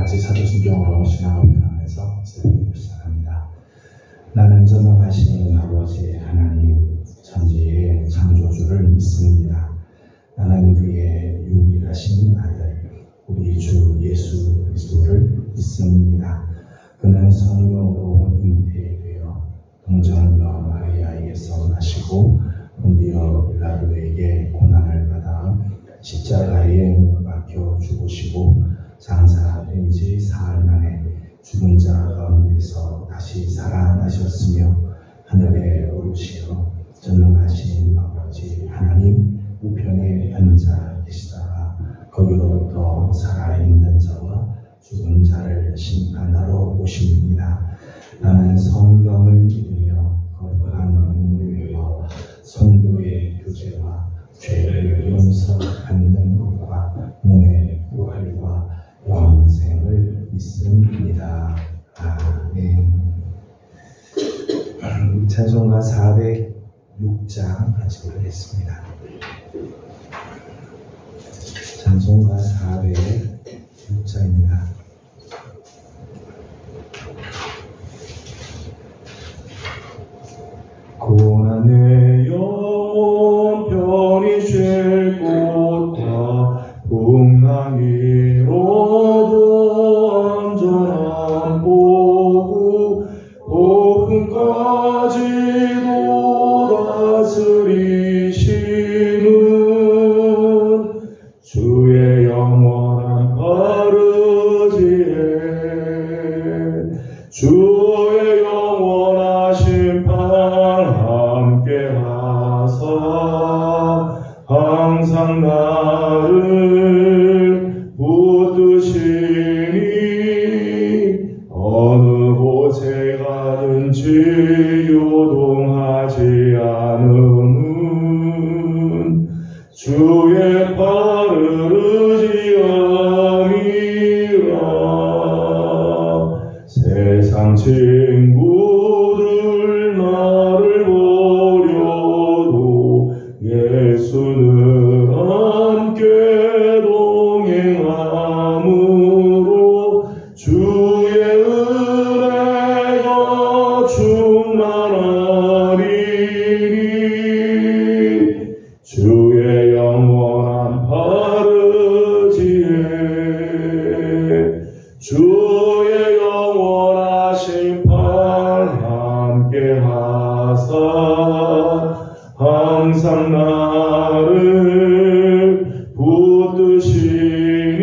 같이 사도신경으로 신앙을 변화해서 설교를 시작합니다. 나는 전능하신 아버지 하나님 천지의 창조주를 믿습니다. 나는 그의 유일하신 아들 우리 주 예수 그리스도를 믿습니다. 그는 성령으로 잉태되어 동정녀 마리아에게서 나시고 본디오 빌라도에게 고난을 받아 십자가에 못 박혀 죽으시고 장사된 지 사흘 만에 죽은 자 가운데서 다시 살아나셨으며 하늘에 오르시어 전능하신 아버지 하나님 우편에 앉아 계시다가 거기로부터 살아있는 자와 죽은 자를 심판하러 오십니다. 나는 성경을 믿으며 거룩한 공교회와 성도의 교제와 죄를 용서받는 것과 몸의 부활과 영생을 믿습니다. 아멘. 찬송가 406장 같이 부르겠습니다. 찬송가 406장입니다. 고난의 영혼 편히 쉴 곳과 풍랑이로도 안전한 보고 폭풍까지도 다스리시는 주의 영원한 바르지에 주의 영원한 심판 함께하사 항상 나를 붙드시니 어느 곳에 가든지 요동하지 않음은 주의 바르지함이라. 세상 친구들 나를 버려도 예수는 함께 동행함으로 주의 은혜가 충만하리니 주의 영원한 바르지에 주의 영원한 심판 함께하사 항상 나를 붙드시니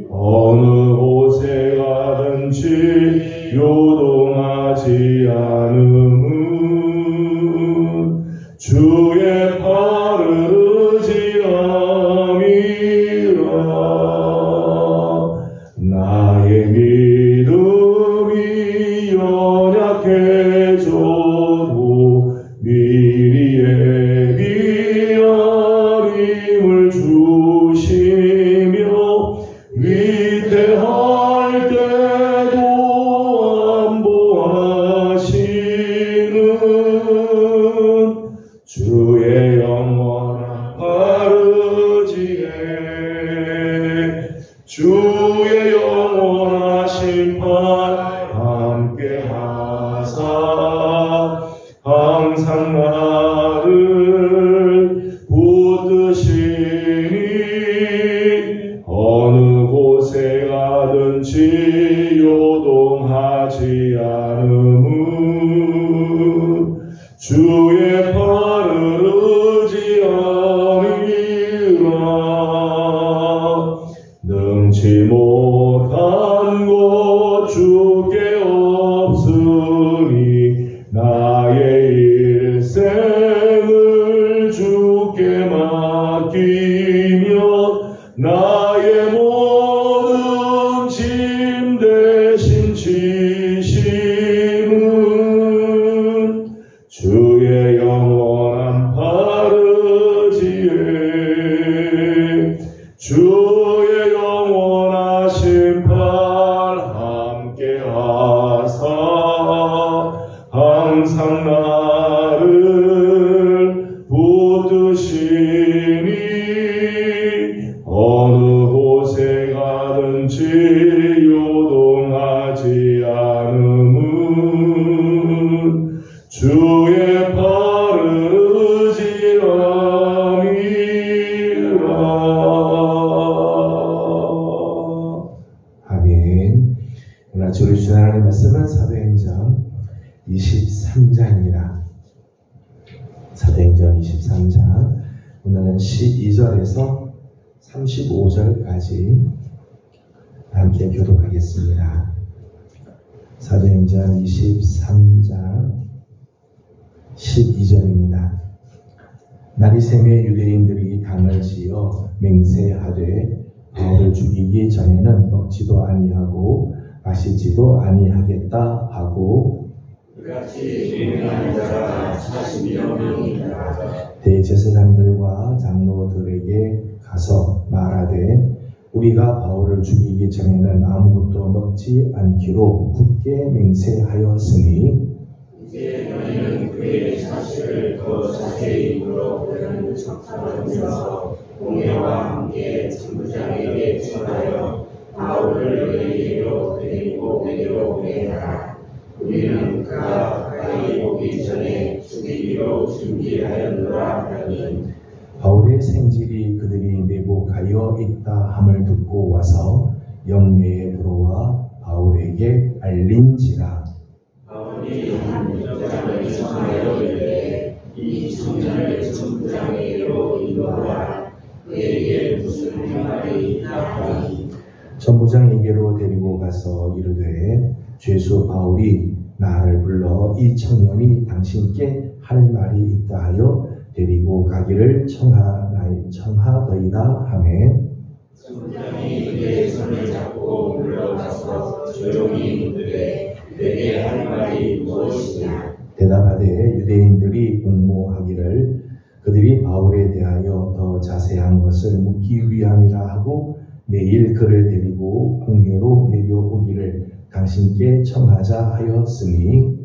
어느 곳에 가든지 요동하지 않음은 주의 바르지함이라. 나의 믿음이 연약해져도 미리 예비한 힘을 주시며 위태할 때도 안보하시는 주의 영원한 바르지에 주의 영원한 심판 함께하사 항상 나를 붙드시니 어느 곳에 가든지 요동하지 않음은 주의 바르지함이라. 능치 못한 것 주께 없으니 나의 일생을 주께 맡기며 나의 모든 짐 대신 지시는 주의 영원한 바르지에 주의 영원한 사도행전 23장 오늘은 12절에서 35절까지 함께 교독하겠습니다. 사도행전 23장 12절입니다. 날이 새매 유대인들이 당을 지어 맹세하되 바울을 죽이기 전에는 먹지도 아니하고 마시지도 아니하겠다 하고 이같이 유명한 자가 40여 명이니라. 대제사장들과 장로들에게 가서 말하되 우리가 바울을 죽이기 전에는 아무것도 먹지 않기로 굳게 맹세하였으니 이제 너희는 그의 사실을 더 자세히 물어보려는 척하면서 공회와 함께 천부장에게 전하여 바울을 너희에게로 데리고 내려오게 하라. 우리는 그가 가까이 오기 전에 죽이기로 준비하였노라 하니 바울의 생질이 그들이 매복하여 있다 함을 듣고 와서 영내에 들어와 바울에게 알린지라. 바울이 한 여장을 청하여 이르되 이 청년을 천부장에게로 인도하라. 그에게 무슨 말이 있다 하니 천부장에게로 데리고 가서 이르되 죄수 바울이 나를 불러 이 청년이 당신께 할 말이 있다 하여 데리고 가기를 청하더이다 하매 천부장이 그의 손을 잡고 물러가서 조용히 묻되 내게 할 말이 무엇이냐. 대답하되 유대인들이 공모하기를 그들이 바울에 대하여 더 자세한 것을 묻기 위함이라 하고 내일 그를 데리고 공회로 내려오기를 당신께 청하자 하였으니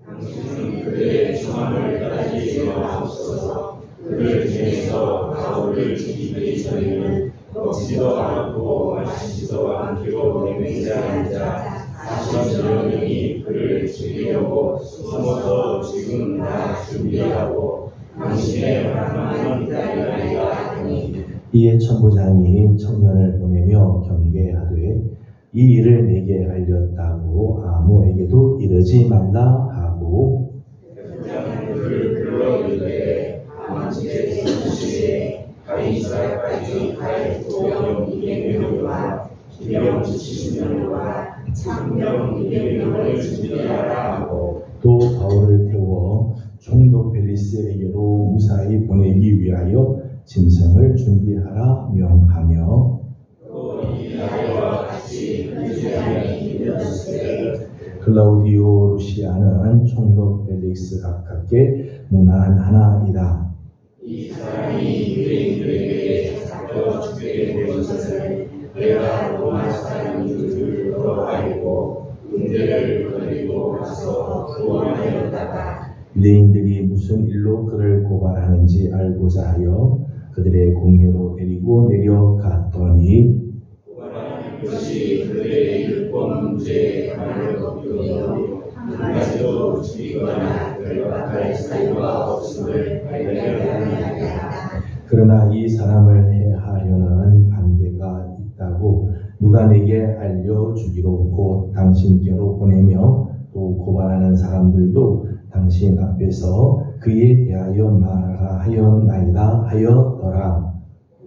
당신은 그들의 청함을 따지지 마옵소서. 그들 중에서 바울을 죽이기 전에는 먹지도 않고 마시지도 않기로 맹세한 자 40여 명이 그를 죽이려고 숨어서 지금 다 준비하고 당신의 말만 기다리나이다 하니 이에 천부장이 청년을 보내며 경계하되 이 일을 내게 알렸다고 아무에게도 이르지 말라 하고 천부장은 그를 불러 이르되 다만치에 전시에 가이사까지 갈 도령 200명과 기병 70명과 창병 200명을 준비하라 하고 또 바울을 태워 총독 벨리스에게로 무사히 보내기 위하여 짐승을 준비하라 명하며 또 이하여와 같이 유대인이 이르시되 클라우디오 루시아는 총독 벨릭스 가깝게 문안하나이다. 이 사람이 유대인들에게 잡혀 죽게 된 것을 내가 로마 사람인 줄로 알고 군대를 거느리고 가서 구원하였다가 유대인들이 무슨 일로 그를 고발하는지 알고자 하여 그들의 공회로 데리고 내려갔더니 구원하는 것이 그들의 율법 문제에 관한 것뿐이요 한 가지도 죽이거나 결박할 사유가 없음을 발견하였다. 그러나 이 사람을 해하려는 관계가 있다고 누가 내게 알려주기로 곧 당신께로 보내며 또 고발하는 사람들도 당신 앞에서 그에 대하여 말하라 하였나이다 하였더라.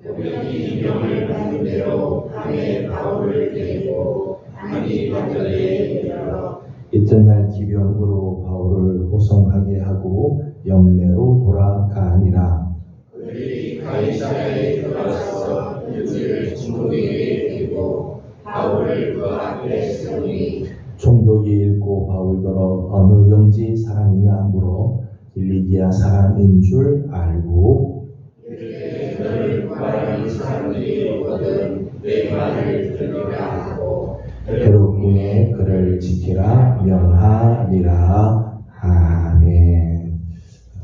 대변이 명을 받는 대로 밤에 바울을 데리고 안이 반전에 이르러 이튿날 기병으로 바울을 호송하게 하고 영내로 돌아가니라. 그들이 가이사랴에 들어가서 일주일 총독에게 드리고 바울을 그 앞에 세우니 총독이 읽고 바울더러 어느 영지 사람이냐 물어 길리기아 사람인 줄 알고 이르되 너를 구하는 사람들이 오거든 내 말을 들으라 하고 베로궁에 그를 지키라 명하니라. 아멘.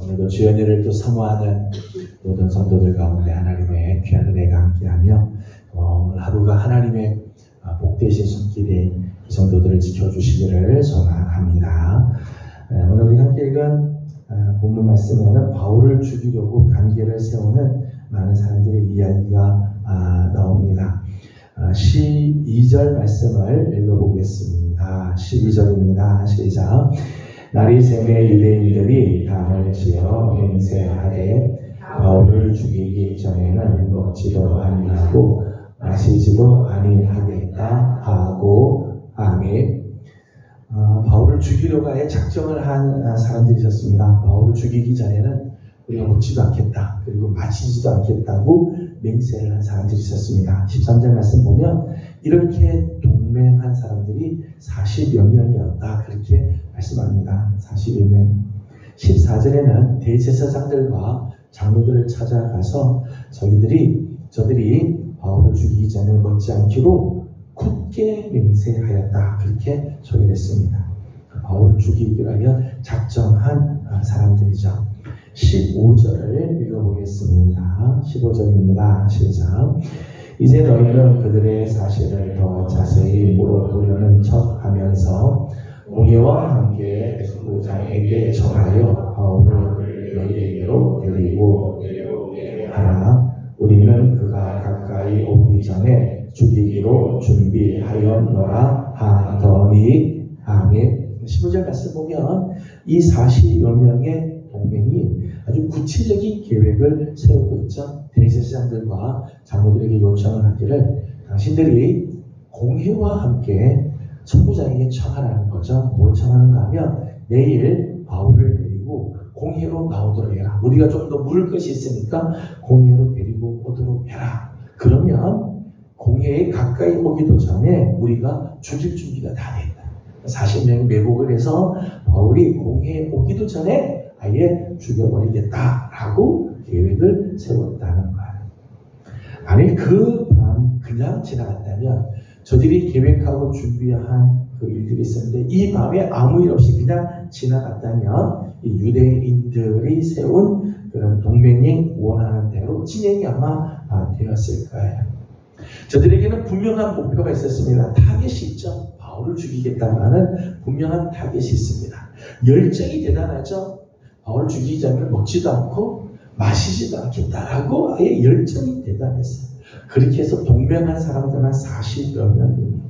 오늘도 주의 은혜를 또 사모하는 모든 성도들 가운데 하나님의 귀한 은혜가 함께하며 오늘 하루가 하나님의 복되신 손길에 성도들을 지켜주시기를 소망합니다. 오늘 우리 함께 읽은 본문 말씀에는 바울을 죽이려고 관계를 세우는 많은 사람들의 이야기가 나옵니다. 12절 말씀을 읽어보겠습니다. 12절입니다. 시작. 날이 새매 유대인들이 담을 지어 맹세하되 먹지도 아니하고 마시지도 아니하겠다 하고 아멘. 바울을 죽이려고 아예 작정을 한 사람들이 있었습니다. 바울을 죽이기 전에는 우리가 먹지도 않겠다, 그리고 마시지도 않겠다고 맹세를 한 사람들이 있었습니다. 13절 말씀 보면 이렇게 동맹한 사람들이 40여 명이었다, 그렇게 말씀합니다. 40여 명. 14절에는 대제사장들과 장로들을 찾아가서 저들이 바울을 죽이기 전에 먹지 않기로 굳게 맹세하였다, 그렇게 소개했습니다. 바울을 죽이기로 하여 작정한 사람들이죠. 15절을 읽어보겠습니다. 15절입니다. 시작. 이제 너희는 그들의 사실을 더 자세히 물어보려는 척 하면서 공회와 함께 백부장에게 청하여 바울을 너희에게로 데리고 하라. 우리는 그가 가까이 오기 전에 죽이기로 준비하였노라 하더니 아멘. 15절 말씀 보면 이 40여 명의 동맹이 아주 구체적인 계획을 세우고 있죠. 대제사장들과 장로들에게 요청을 하기를 당신들이 공회와 함께 천부장에게 청하라는 거죠. 뭘 청하는가 하면 내일 바울을 데리고 공회로 나오도록 해라. 우리가 좀 더 물을 것이 있으니까 공회로 데리고 오도록 해라. 그러면 공회에 가까이 오기도 전에 우리가 죽일 준비가 다 됐다. 40명이 매복을 해서 바울이 공회에 오기도 전에 아예 죽여버리겠다라고 계획을 세웠다는 거예요. 아니 그 밤 그냥 지나갔다면 저들이 계획하고 준비한 그 일들이 있었는데 이 밤에 아무 일 없이 그냥 지나갔다면 이 유대인들이 세운 그런 동맹이 원하는 대로 진행이 아마 되었을 거예요. 저들에게는 분명한 목표가 있었습니다. 타겟이 있죠. 바울을 죽이겠다고 하는 분명한 타겟이 있습니다. 열정이 대단하죠. 바울을 죽이기 전에 먹지도 않고 마시지도 않겠다라고 아예 열정이 대단했어요. 그렇게 해서 동맹한 사람들만 40여 명입니다.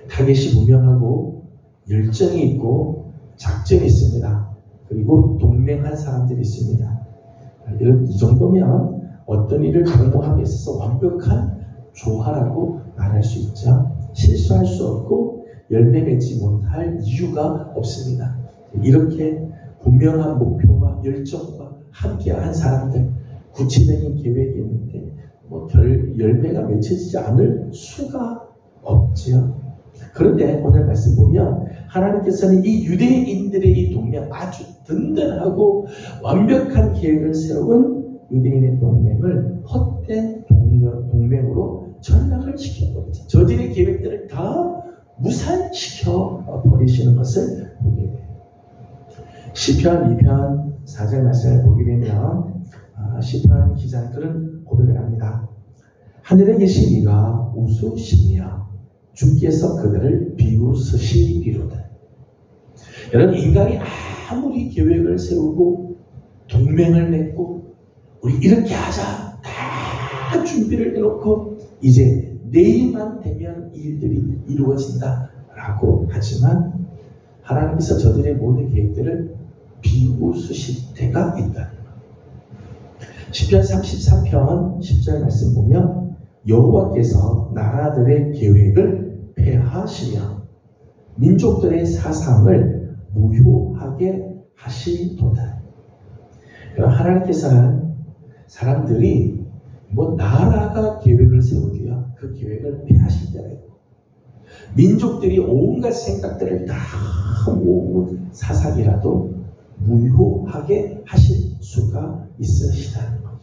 타겟이 분명하고 열정이 있고 작전이 있습니다. 그리고 동맹한 사람들이 있습니다. 이 정도면 어떤 일을 공모함에 있어서 완벽한 조화라고 말할 수 있죠. 실수할 수 없고 열매 맺지 못할 이유가 없습니다. 이렇게 분명한 목표와 열정과 함께한 사람들, 구체적인 계획이 있는데 별 열매가 맺혀지지 않을 수가 없지요. 그런데 오늘 말씀 보면 하나님께서는 이 유대인들의 이 동맹, 아주 든든하고 완벽한 계획을 세운 유대인의 동맹을 헛된 동맹으로 전락을 시켜버리죠. 저들의 계획들을 다 무산시켜 버리시는 것을 보게 돼요. 시편 2편 4절 말씀을 보게 되면 시편 기자는 그런 고백을 합니다. 하늘에 계신 이가 웃으시며 주께서 그들을 비웃으시리로다. 여러분, 인간이 아무리 계획을 세우고 동맹을 맺고 우리 이렇게 하자 다 준비를 해놓고 이제 내일만 되면 이 일들이 이루어진다라고 하지만 하나님께서 저들의 모든 계획들을 비웃으실 때가 있다는 거예요. 시편 33편 10절 말씀 보면 여호와께서 나라들의 계획을 폐하시며 민족들의 사상을 무효하게 하시도다. 하나님께서는 사람들이 나라가 계획을 세우기야 그 계획을 폐하실 때가 있고 민족들이 온갖 생각들을 다 모은 사상이라도 무효하게 하실 수가 있으시다는 거죠.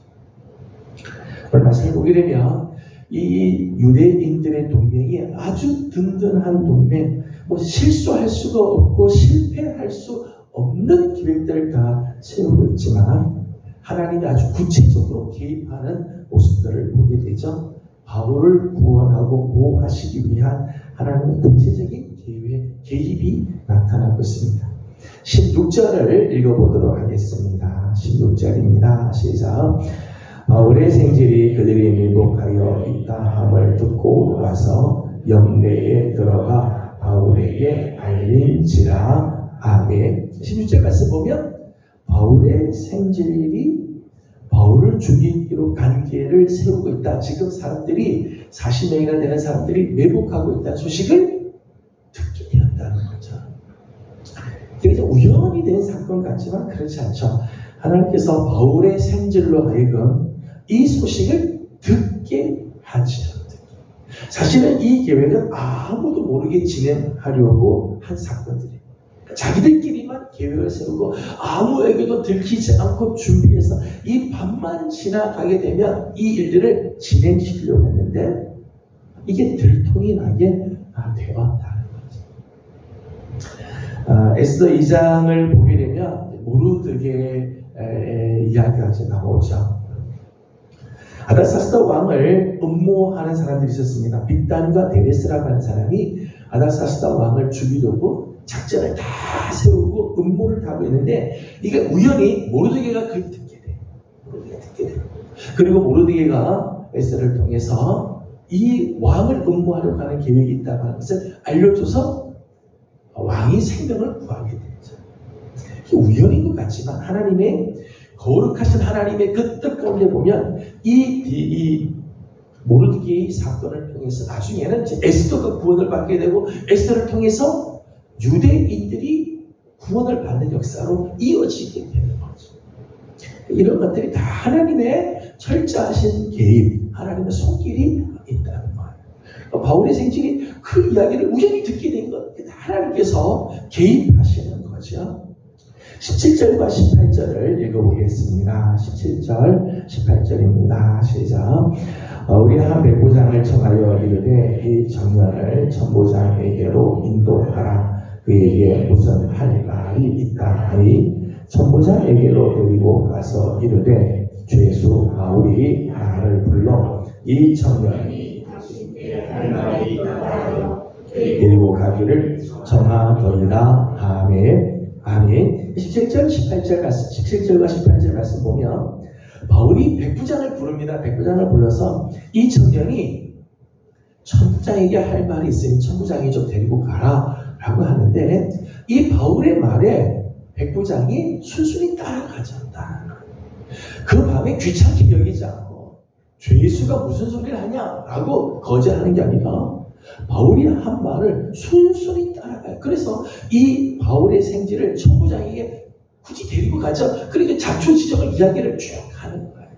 오늘 말씀을 보게 되면 이 유대인들의 동맹이 아주 든든한 동맹, 실수할 수가 없고 실패할 수 없는 계획들을 다 세우고 있지만 하나님이 아주 구체적으로 개입하는 모습들을 보게 되죠. 바울을 구원하고 보호하시기 위한 하나님의 구체적인 개입이 나타나고 있습니다. 16절을 읽어보도록 하겠습니다. 16절입니다. 시작. 바울의 생질이 그들이 밀복하여 있다 함을 듣고 와서 영내에 들어가 바울에게 알린지라. 아멘. 16절 말씀 보면 바울의 생질이 바울을 죽이기로 관계를 세우고 있다. 지금 사람들이 40명이나 되는 사람들이 매복하고 있다는 소식을 듣게 되었다는 거죠. 이게 우연히 된 사건 같지만 그렇지 않죠. 하나님께서 바울의 생질로 하여금 이 소식을 듣게 하죠. 사실은 이 계획은 아무도 모르게 진행하려고 한 사건들이에요. 자기들끼리만 계획을 세우고 아무에게도 들키지 않고 준비해서 이 밤만 지나가게 되면 이 일들을 진행시키려고 했는데 이게 들통이 나게 되었다는 거죠. 에스더 2장을 보게 되면 모르드게의 이야기가 이제 나오죠. 아닥사스다 왕을 음모하는 사람들이 있었습니다. 빅단과 데레스라고 하는 사람이 아닥사스다 왕을 죽이려고 작전을 다 세우고 음모를 하고 있는데 이게 우연히 모르드게가 그걸 듣게 돼요. 그리고 모르드게가 에스더를 통해서 이 왕을 음모하려고 하는 계획이 있다고 하는 것을 알려줘서 왕이 생명을 구하게 되죠. 이게 우연인 것 같지만 하나님의 거룩하신 하나님의 그 뜻 가운데 보면 이 모르드게의 사건을 통해서 나중에는 에스더가 구원을 받게 되고 에스더를 통해서 유대인들이 구원을 받는 역사로 이어지게 되는 거죠. 이런 것들이 다 하나님의 철저하신 개입, 하나님의 손길이 있다는 거예요. 바울의 생질이 그 이야기를 우연히 듣게 된 것, 하나님께서 개입하시는 거죠. 17절과 18절을 읽어보겠습니다. 17절, 18절입니다. 시작. 우리가 백부장을 청하여 이르되 이 청년을 천부장에게로 인도하라. 그에게 무슨 할 말이 있다 하니 천부장에게로 데리고 가서 이르되 죄수 바울이 나를 불러 이 청년이 당신께 할 말이 있다 데리고 가기를 청하더이다. 아멘. 아멘. 17절, 17절과 18절 말씀 보면 바울이 백부장을 부릅니다. 백부장을 불러서 이 청년이 천부장에게 할 말이 있으니 천부장이 좀 데리고 가라 라고 하는데 이 바울의 말에 백부장이 순순히 따라가지 않다. 그 밤에 귀찮게 여기지 않고 죄수가 무슨 소리를 하냐라고 거절하는 게 아니라 바울이 한 말을 순순히 따라가요. 그래서 이 바울의 생지를 천부장에게 굳이 데리고 가죠. 그러니까 자초지종을 이야기를 쭉 하는 거예요.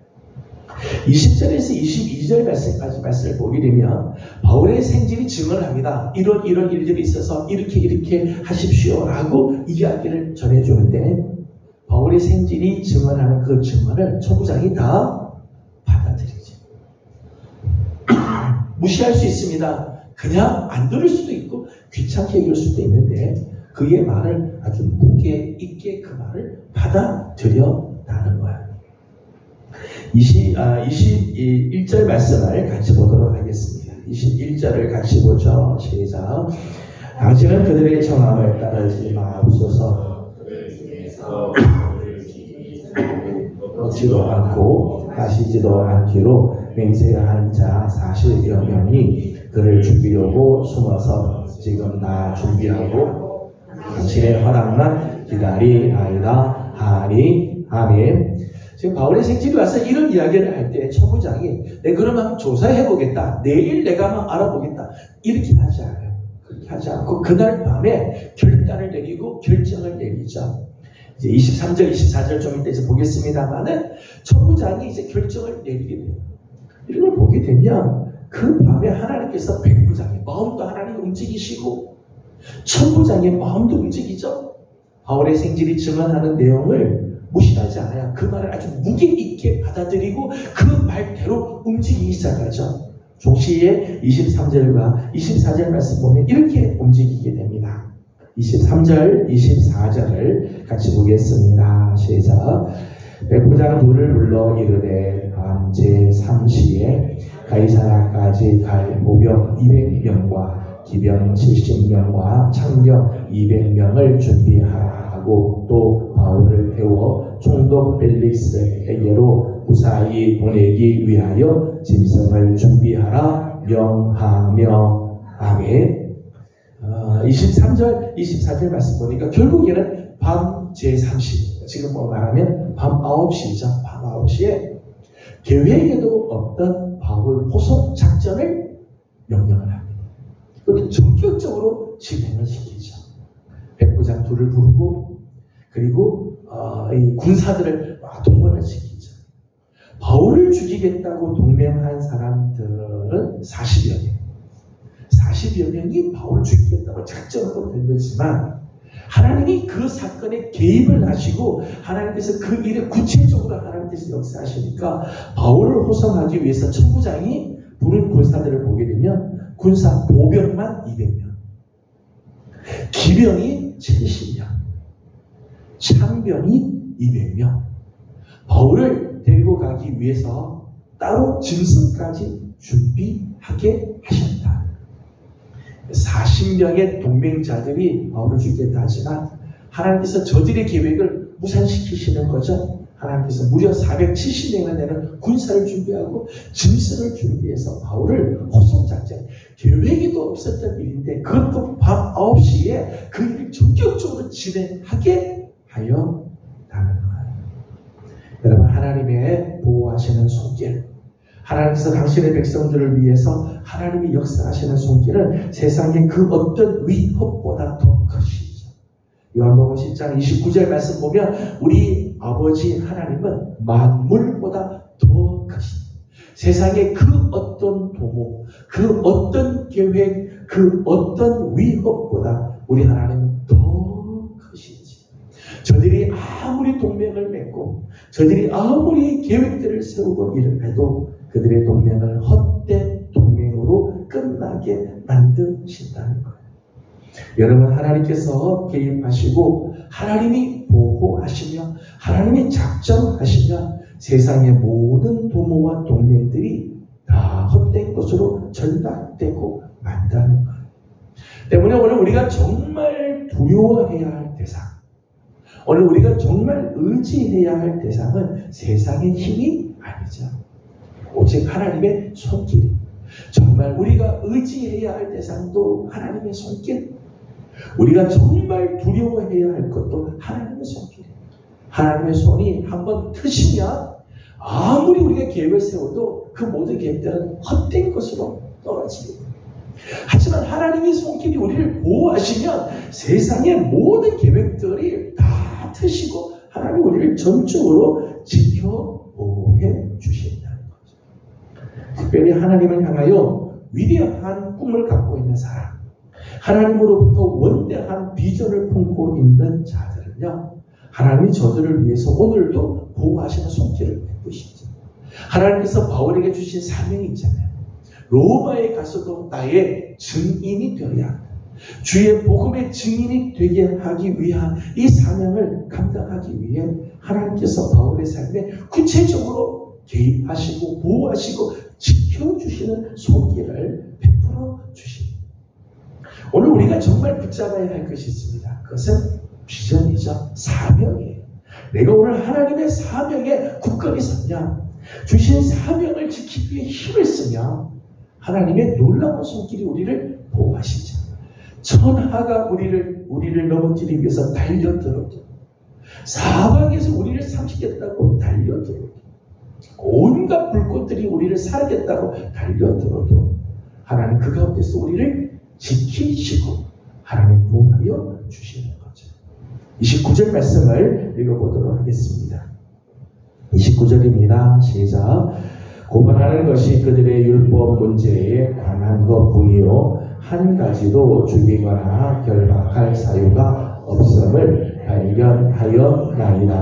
20절에서 22절 말씀까지 말씀을 보게 되면 바울의 생질이 증언을 합니다. 이런 일들이 있어서 이렇게 하십시오라고 이야기를 전해주는데 바울의 생질이 증언하는 그 증언을 천부장이 다 받아들이죠. 무시할 수 있습니다. 그냥 안 들을 수도 있고 귀찮게 얘기할 수도 있는데 그의 말을 아주 무게 있게 그 말을 받아들였다는 거예요. 21절 말씀을 같이 보도록 하겠습니다. 21절을 같이 보죠. 시작. 당신은 그들의 청함을 따르지 마옵소서. 그들 중에서 그를 지키지 걷지도 않고 가시지도 않기로 맹세한 자 40여 명이 그를 죽이려고 숨어서 지금 나 준비하고 당신의 허락만 기다리나이다 하니. 아멘. 지금 바울의 생질이 와서 이런 이야기를 할 때 천부장이 내 그러면 한번 조사해보겠다. 내일 내가 한번 알아보겠다. 이렇게 하지 않아요. 그렇게 하지 않고 그날 밤에 결단을 내리고 결정을 내리죠. 이제 23절, 24절 좀 이따 이제 보겠습니다만은 천부장이 이제 결정을 내리게 돼요. 이런 걸 보게 되면 그 밤에 하나님께서 백부장의 마음도 하나님 움직이시고 천부장의 마음도 움직이죠. 바울의 생질이 증언하는 내용을 무시하지 않아요. 그 말을 아주 무게 있게 받아들이고 그 말대로 움직이기 시작하죠. 동시에 23절과 24절 말씀 보면 이렇게 움직이게 됩니다. 23절, 24절을 같이 보겠습니다. 시작. 백부장 둘을 불러 이르되 밤 제3시에 가이사랴까지 갈 모병 200명과 기병 70명과 창병 200명을 준비하라 하고 또 바울을 태워 총독 벨릭스에게로 무사히 보내기 위하여 짐승을 준비하라 명하며. 아멘. 23절, 24절 말씀 보니까 결국에는 밤 제3시, 지금 뭐 말하면 밤 9시죠. 밤 9시에 계획에도 없던 바울 호송 작전을 명령을 합니다. 그것도 전격적으로 진행을 시키죠. 백부장 둘을 부르고 그리고 이 군사들을 동원을 시키죠. 바울을 죽이겠다고 동맹한 사람들은 40여 명. 40여 명이 바울을 죽이겠다고 작정하고 들렸지만 하나님이 그 사건에 개입을 하시고 하나님께서 그 일에 구체적으로 하나님께서 역사하시니까 바울을 호송하기 위해서 천부장이 부른 군사들을 보게 되면 군사 보병만 200명, 기병이 70명, 창병이 200명, 바울을 데리고 가기 위해서 따로 짐승까지 준비하게 하셨다. 40명의 동맹자들이 바울을 죽이겠다 하지만 하나님께서 저들의 계획을 무산시키시는 거죠. 하나님께서 무려 470명이나 되는 군사를 준비하고 짐승을 준비해서 바울을 호송작전, 계획에도 없었던 일인데 그것도 밤 9시에 그 일을 전격적으로 진행하게 하였다는 거예요. 여러분, 하나님의 보호하시는 손길, 하나님께서 당신의 백성들을 위해서 하나님이 역사하시는 손길은 세상의 그 어떤 위협보다 더 크시죠. 요한복음 10장 29절 말씀 보면 우리 아버지 하나님은 만물보다 더 크시죠. 세상의 그 어떤 도모, 그 어떤 계획, 그 어떤 위협보다 우리 하나님은 더 크시지. 저들이 아무리 동맹을 맺고 저들이 아무리 계획들을 세우고 일을 해도 그들의 동맹을 헛된 동맹으로 끝나게 만드신다는 거예요. 여러분, 하나님께서 개입하시고 하나님이 보호하시며 하나님이 작정하시며 세상의 모든 도모와 동맹들이 다 헛된 것으로 전락되고 만다는 거예요. 때문에 오늘 우리가 정말 두려워해야 할 대상, 오늘 우리가 정말 의지해야 할 대상은 세상의 힘이 아니죠. 오직 하나님의 손길. 정말 우리가 의지해야 할 대상도 하나님의 손길. 우리가 정말 두려워해야 할 것도 하나님의 손길. 하나님의 손이 한번 트시면 아무리 우리가 계획을 세워도 그 모든 계획들은 헛된 것으로 떨어집니다. 하지만 하나님의 손길이 우리를 보호하시면 세상의 모든 계획들이 다 트시고 하나님이 우리를 전적으로 지켜 보호해 주신다는 거죠. 특별히 하나님을 향하여 위대한 꿈을 갖고 있는 사람, 하나님으로부터 원대한 비전을 품고 있는 자들은요, 하나님이 저들을 위해서 오늘도 보호하시는 손길을 베푸시죠. 하나님께서 바울에게 주신 사명이 있잖아요. 로마에 가서도 나의 증인이 되어야 한다. 주의 복음의 증인이 되게 하기 위한 이 사명을 감당하기 위해 하나님께서 바울의 삶에 구체적으로 개입하시고 보호하시고 지켜주시는 손길을 베풀어 주십니다. 오늘 우리가 정말 붙잡아야 할 것이 있습니다. 그것은 비전이죠. 사명이에요. 내가 오늘 하나님의 사명에 굳건히 서면, 주신 사명을 지키기 위해 힘을 쓰면 하나님의 놀라운 손길이 우리를 보호하시죠. 천하가 우리를 넘어뜨리기 위해서 달려들어도, 사방에서 우리를 삼키겠다고 달려들어도, 온갖 불꽃들이 우리를 살겠다고 달려들어도 하나님 그 가운데서 우리를 지키시고 하나님 보호하여 주시는 거죠. 29절 말씀을 읽어보도록 하겠습니다. 29절입니다. 시작. 고발하는 것이 그들의 율법 문제에 관한 것뿐이요 한 가지도 죽이거나 결박할 사유가 없음을 발견하였나이다.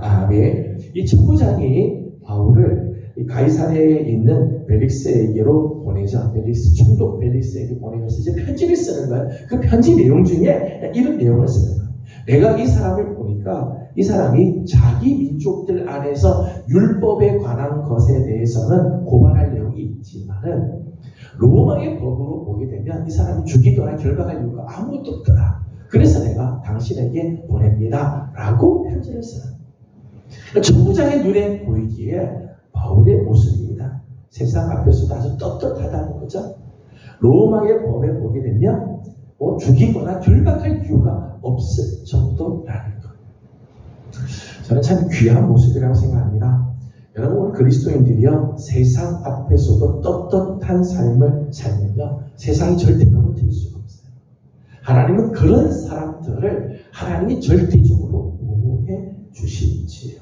아멘. 이 천부장이 바울을 가이사랴에 있는 벨릭스에게로 보내자. 총독 벨릭스에게 보내면서 이제 편지를 쓰는 거예요. 그 편지 내용 중에 이런 내용을 쓰는 거예요. 내가 이 사람을 보니까 이 사람이 자기 민족들 안에서 율법에 관한 것에 대해서는 고발할 내용이 있지만은 로마의 법으로 보게 되면 이 사람이 죽이거나 결박할 이유가 아무것도 없더라. 그래서 내가 당신에게 보냅니다. 라고 편지를 쓰는 거예요. 천부장의 눈에 보이기에 바울의 모습입니다. 세상 앞에서도 아주 떳떳하다는 거죠. 로마의 법에 보게 되면 죽이거나 결박할 이유가 없을 정도라는 것. 저는 참 귀한 모습이라고 생각합니다. 여러분, 오늘 그리스도인들이요, 세상 앞에서도 떳떳한 삶을 살면요, 세상이 절대 넘어뜨릴 수가 없어요. 하나님은 그런 사람들을 하나님이 절대적으로 보호해 주시지요.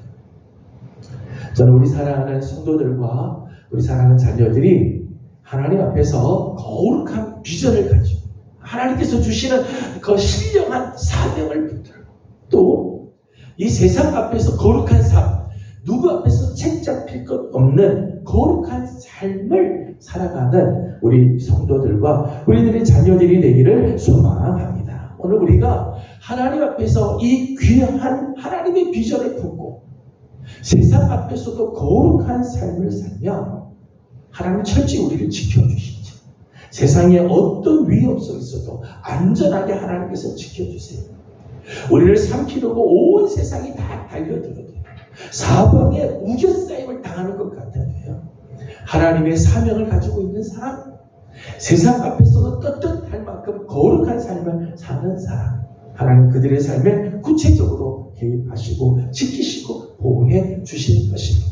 저는 우리 사랑하는 성도들과 우리 사랑하는 자녀들이 하나님 앞에서 거룩한 비전을 가지고 하나님께서 주시는 그 신령한 사명을 붙들고 또 이 세상 앞에서 거룩한 삶, 누구 앞에서 책 잡힐 것 없는 거룩한 삶을 살아가는 우리 성도들과 우리들의 자녀들이 되기를 소망합니다. 오늘 우리가 하나님 앞에서 이 귀한 하나님의 비전을 품고 세상 앞에서도 거룩한 삶을 살며 하나님 철저히 우리를 지켜주시죠. 세상에 어떤 위협 속에서도 안전하게 하나님께서 지켜주세요. 우리를 삼키려고 온 세상이 다 달려들어도 사방에 우겨싸임을 당하는 것 같아도요, 하나님의 사명을 가지고 있는 사람, 세상 앞에서도 떳떳할 만큼 거룩한 삶을 사는 사람, 하나님 그들의 삶에 구체적으로 개입하시고 지키시고 보호해 주시는 것입니다.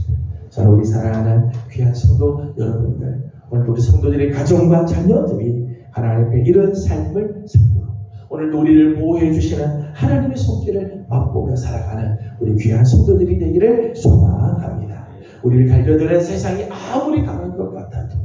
저는 우리 사랑하는 귀한 성도 여러분들, 오늘 우리 성도들의 가정과 자녀들이 하나님 앞에 이런 삶을 살고 오늘도 우리를 보호해 주시는 하나님의 손길을 맛보며 살아가는 우리 귀한 성도들이 되기를 소망합니다. 우리를 달려드는 세상이 아무리 강한 것 같아도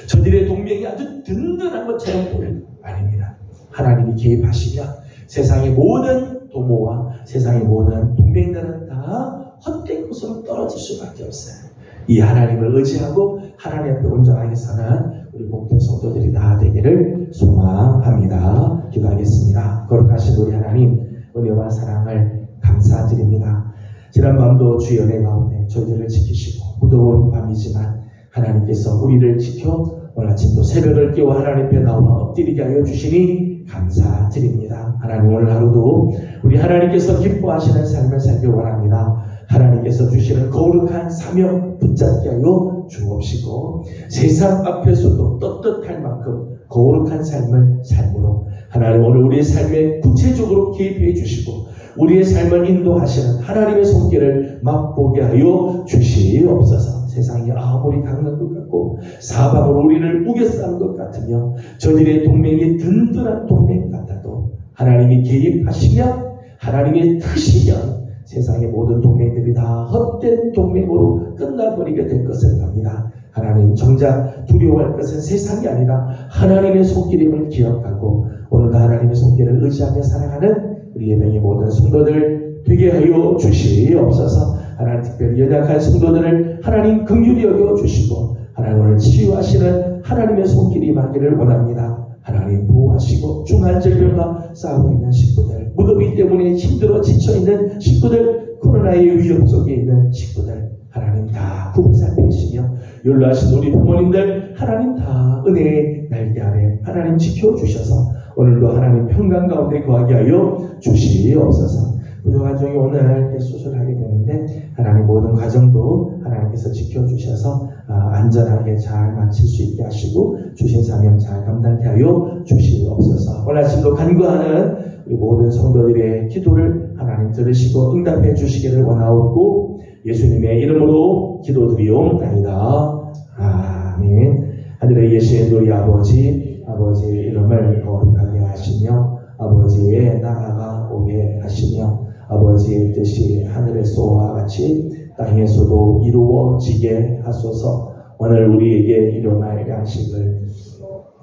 저들의 동맹이 아주 든든한 것처럼 보여도 아닙니다. 하나님이 개입하시며 세상의 모든 도모와 세상의 모든 동맹들은 다 헛된 곳으로 떨어질 수밖에 없어요. 이 하나님을 의지하고 하나님 앞에 온전하게 사는 우리 복된 성도들이 다 되기를 소망합니다. 기도하겠습니다. 거룩하신 우리 하나님, 은혜와 사랑을 감사드립니다. 지난 밤도 주의 은혜 가운데 저희들을 지키시고 무더운 밤이지만 하나님께서 우리를 지켜 오늘 아침도 새벽을 깨워 하나님 앞에 나와 엎드리게 하여 주시니 감사드립니다. 하나님, 오늘 하루도 우리 하나님께서 기뻐하시는 삶을 살기 원합니다. 하나님께서 주시는 거룩한 사명 붙잡게 하여 주옵시고 세상 앞에서도 떳떳할 만큼 거룩한 삶을 삶으로 하나님 오늘 우리의 삶에 구체적으로 개입해 주시고 우리의 삶을 인도하시는 하나님의 손길을 맛보게 하여 주시옵소서. 세상이 아무리 강한 것 같고 사방으로 우리를 우겨싸는 것 같으며 저들의 동맹이 든든한 동맹 같아도 하나님이 개입하시며 하나님이 트시면 세상의 모든 동맹들이 다 헛된 동맹으로 끝나버리게 될 것을 압니다. 하나님, 정작 두려워할 것은 세상이 아니라 하나님의 손길임을 기억하고 오늘도 하나님의 손길을 의지하며 살아가는 우리 예명의 모든 성도들 되게 하여 주시옵소서. 하나님, 특별히 연약한 성도들을 하나님 긍휼히 여겨 주시고 하나님 오늘 치유하시는 하나님의 손길이 임하기를 원합니다. 하나님 보호하시고 중한 질병과 싸우고 있는 식구들, 무더위 때문에 힘들어 지쳐있는 식구들, 코로나의 위협 속에 있는 식구들 하나님 다 부부 살피시며 연로하신 우리 부모님들 하나님 다 은혜의 날개 아래 하나님 지켜주셔서 오늘도 하나님 평강 가운데 거하게 하여 주시옵소서. 우리 가정이 오늘 수술하게 되는데 하나님 모든 가정도 하나님께서 지켜주셔서 안전하게 잘 마칠 수 있게 하시고 주신 사명 잘 감당케 하여 주시옵소서. 오늘 아침도 간구하는 우리 모든 성도들의 기도를 하나님 들으시고 응답해 주시기를 원하옵고 예수님의 이름으로 기도드리옵나이다. 아멘. 하늘에 계신 우리 아버지의 이름을 거룩하게 하시며 아버지의 나라가 오게 하시며 아버지의 뜻이 하늘에서와 같이 땅에서도 이루어지게 하소서. 오늘 우리에게 일용할 양식을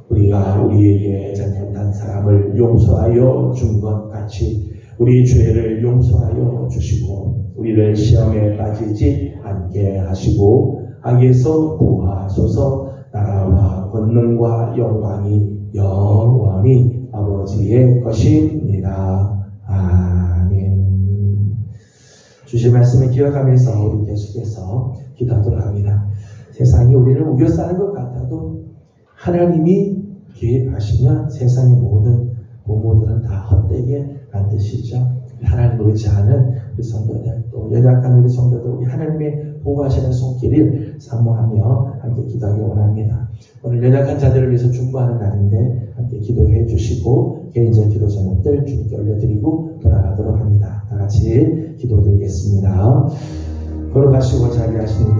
우리가 우리에게 잘못한 사람을 용서하여 준 것 같이 우리 죄를 용서하여 주시고 우리를 시험에 빠지지 않게 하시고 악에서 구하소서. 나라와 권능과 영광이 영원히 아버지의 것입니다. 아멘. 주신 말씀을 기억하면서 우리 계속해서 기도하도록 합니다. 세상이 우리를 우겨싸는 것 같아도 하나님이 개입하시면 세상의 모든 보모들은 다 헛되게 만드시죠. 하나님을 의지하는 우리 성도들, 또 연약한 우리 성도들, 우리 하나님의 보호하시는 손길을 사모하며 함께 기도하기 원합니다. 오늘 연약한 자들을 위해서 중보하는 날인데 함께 기도해 주시고 개인적인 기도 제목들 주님께 올려드리고 돌아가도록 합니다. 다 같이 기도드리겠습니다. 걸어가시고 자비하시는